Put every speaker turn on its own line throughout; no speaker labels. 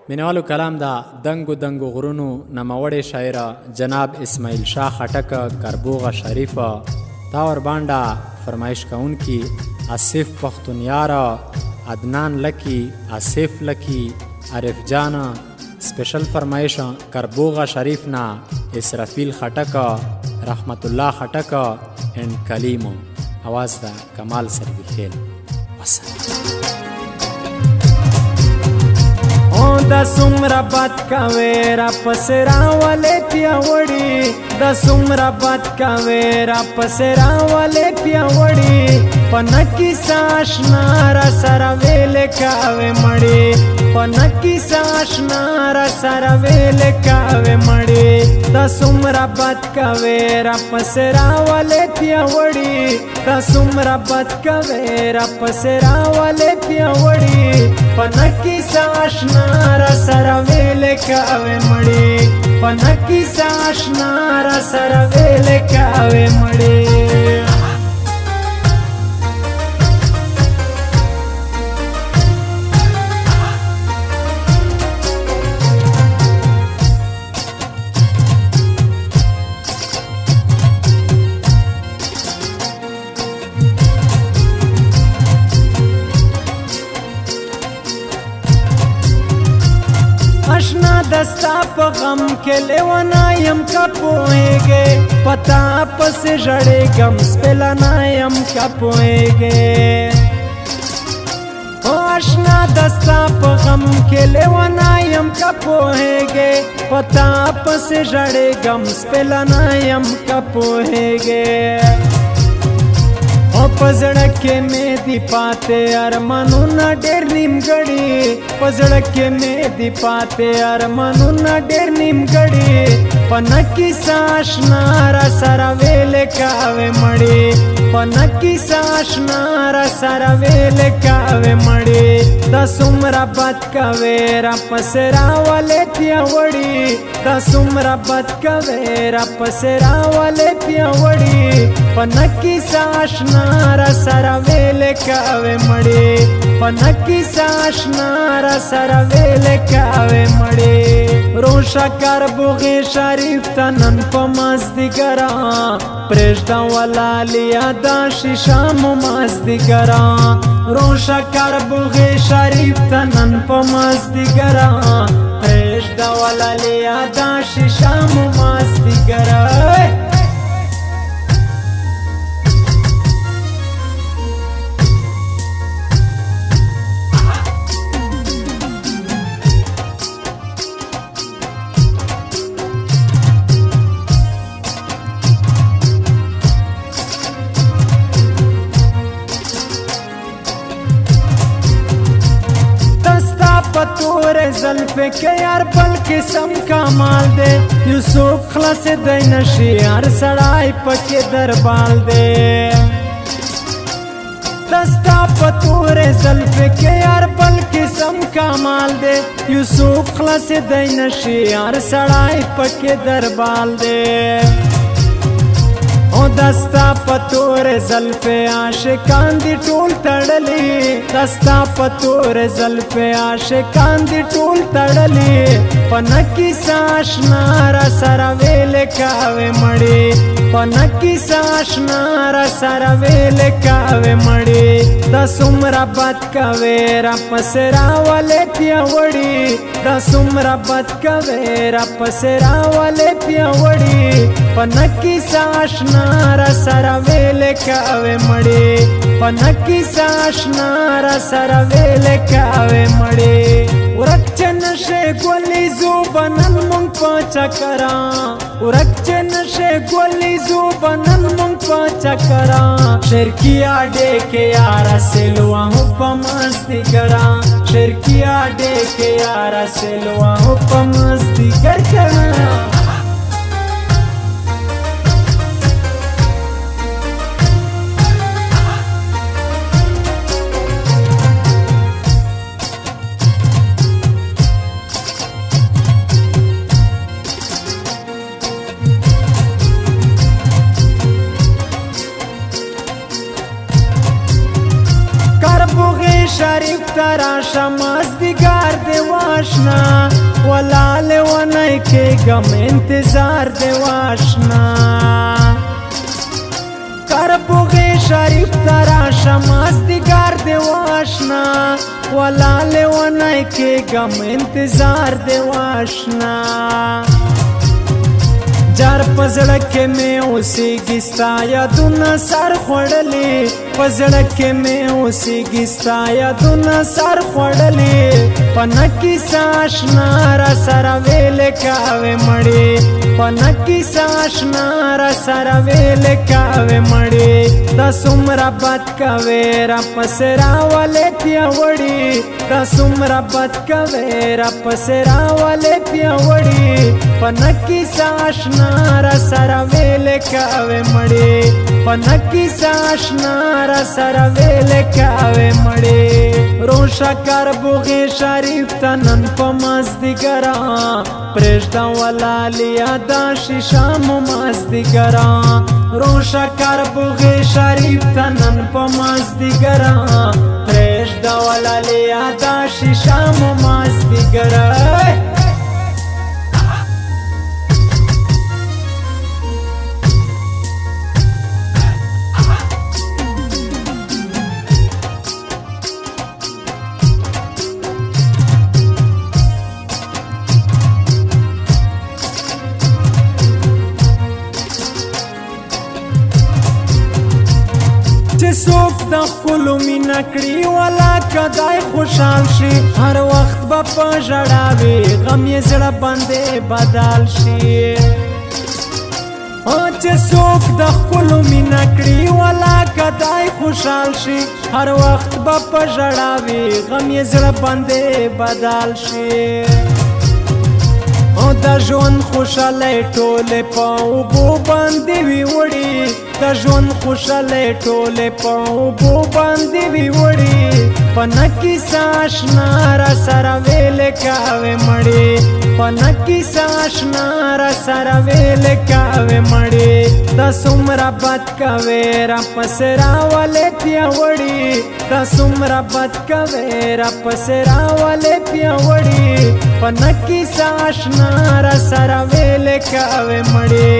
مینوالو کلام دا دنگو دنگو غرونو نموړی شاعر جناب اسماعیل شاه خټک کربوغ شریف تاور بانډا فرمایش کونکي آصف پختونیار عدنان لکی آصف لکی عارف جان سپیشل فرمایش کربوغ شریف نا اسرافیل خټک رحمت الله خټک اینڈ کلیمو आवाज دا کمال سرویخیل
دا سمرا بات کوي را پسرا والے پیاوړي دا سمرا بات کوي را پسرا والے پیاوړي پنکی ساشنا را سره ویل کاوي مړي پنکی ساشنا را سره ویل کاوي مړي دا سمرا بات کوي را پسرا والے پیاوړي دا سمرا بات کوي را پسرا والے پیاوړي پنکی ساشنا را سره ویل کاوي مړي پنکی ساشنا را سره ویل کاوي مړي اشنا دستا په غم کې لیوانا یم کا پوهېږې پتا پسې ژړېږم سپېلنا یم کا پوهېږې اشنا دستا په غم کې لیوانا یم کا پوهېږې پتا پسې ژړېږم سپېلنا یم کا پوهېږې پزړه کې مې دی پاتې ارمانونه ډېر نیمګړي پزړه کې مې دی پاتې ارمانونه ډېر نیمګړي پنکی ساشنا را سره ویل کاوي مړي پنکی ساشنا را سره ویل کاوي مړي دا سمرا بات کوي را پسرا والے پیاوړي دا سمرا بات کوي را پسرا والے پیاوړي پنکی ساشنا را سره ویل کاوي مړي پنکی ساشنا را سره ویل کاوي مړي روشا کربوغ شریف تنن په مازدیګرا پرېږده ولالیا دا شیشام مازدیګرا روشا کربوغ شریف تنن په مازدیګرا پرېږده ولالیا دا شیشام مازدیګرا پتور زلفے کے یار بل قسم کمال دے یوسف خلاص دے نشی ہر سڑائی پکے دربال دے دستا پتور زلفے کے یار بل قسم کمال دے یوسف خلاص دے نشی ہر سڑائی پکے دربال دے دستا پتور زلفے عاشقان دی ټول تړلی دستا پتور زلفے عاشقان دی ټول تړلی پنکی ساشنا را سره ویل کاوي مړي پنکی ساشنا را سره ویل کاوي مړي دا سمرا بات کوي را پسرا والے پیاوړي دا سمرا بات کوي را پسرا والے پیاوړي پنکی ساشنا را سره ویل کاوي مړي پنکی ساشنا را سره ویل کاوي مړي ورکچن شه ګولې زوبنن مونږ په چکرا ورکچن شه ګولې زوبنن مونږ په چکرا شرکیا ډې کې یار سلوا په مستی ګرا شرکیا ډې کې یار سلوا په مستی ګرا شریف تر راشه مازدیګر دی واشنا ولاله ونه کېږم انتظار دی واشنا کربوغې شریف ته راشه مازدیګر دی واشنا ولاله ونه کېږم انتظار دی واشنا جار پزړه کې مې اوسېږي ستا یادونه سر خوړلې پزړه کې مې اوسېږي ستا یادونه سر خوړلې په نکي ساشنا را سره ویلې کاوې مړې په نکي ساشنا را سره ویلې کاوې مړې دا څومره بد کوې را پسې راولې پیاوړې دا څومره بد کوې را پسې راولې پیاوړې په نکي ساشنا را سره ویلې کاوې مړې په نکي ساشنا را سره ویلې کاوې مړې روشه کربوغې شریف ته نن په مازدیګرا پرېږده ولالیا دا شیشه مو مازدیګرا روشه کربوغې شریف ته نن په مازدیګرا پرېږده ولالیا دا شیشه مو مازدیګرا چې څوک د خپلو مینه کړي ولا کدای خوشحال شي هر وخت به په ژړا وي غم یې زړه باندې بدل شي چې څوک د خپلو مینه کړي ولا کدای خوشحال شي هر وخت به په ژړا وي غم یې زړه باندې بدل شي د ژوند خوشحالۍ ټولې په اوبو باندې وي وړي د ژوند خوشحالۍ ټولې په اوبو باندې وي وړي په نکي ساشنا را سره ویلې کاوې مړې په نکي ساشنا را سره ویلې کاوې مړې دا څومره بد کوې را پسې راولې پیاوړي دا څومره بد کوې را پسې راولې پیاوړي په نکي ساشنا را سره ویلې کاوې مړې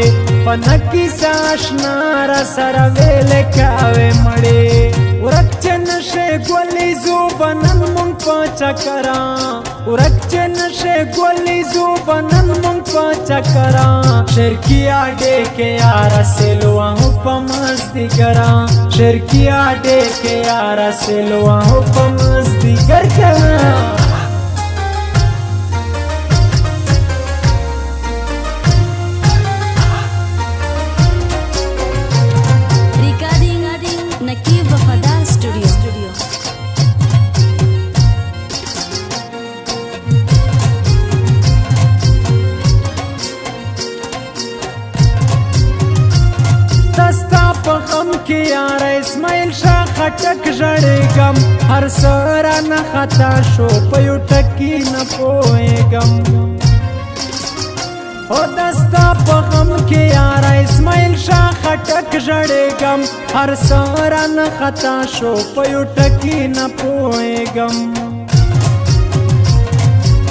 په نکي ساشنا را سره ویلې کاوې مړې ورک چې نشې ګولې زو بنن مونږ په چکرا ورک چې نشې ګولې زو بنن مونږ په چکرا شرکیا ډې کې یار سلوا په مازدیګرا شرکیا ډې کې یار سلوا په مازدیګر کنا کې یار اسماعیل شاه خټک ژړېږم هر څه رانه خطا شو په یو ټکي نه پوهېږم او دا ستا په غم کې یار اسماعیل شاه خټک ژړېږم هر څه رانه خطا شو په یو ټکي نه پوهېږم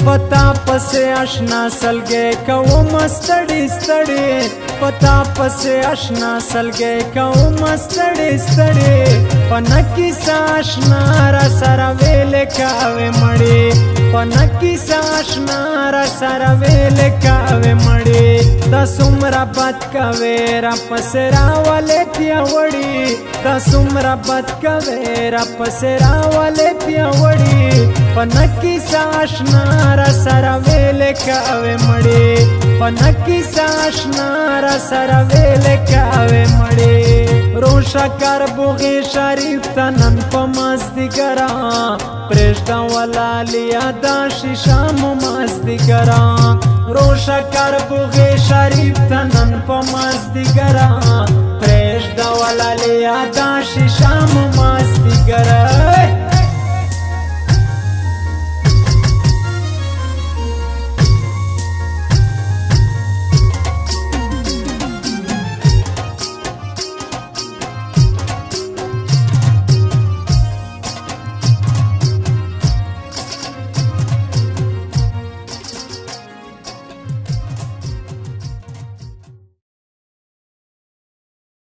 پتا پسې آشنا سلګې کوم ستړي ستړي پتا پسې آشنا سلګې کوم ستړي ستړي پنکی ساشنا را سره ویلې کاوې مړې پنکی ساشنا را سره ویلې کاوې مړې دا څومره بد کوې را پسې راولې پیاوړي دا څومره بد کوې را پسې راولې پیاوړي پنکی ساشنا را سره ویلې کاوې مړې پنکی ساشنا را سره ویلې کاوې مړې روشه کربوغې شریف ته نن په مازدیګرا پرېږده ولالیا دا شیشه مو مازدیګرا روشه کربوغې شریف ته نن په مازدیګرا پرېږده ولالیا دا شیشه مو مازدیګرا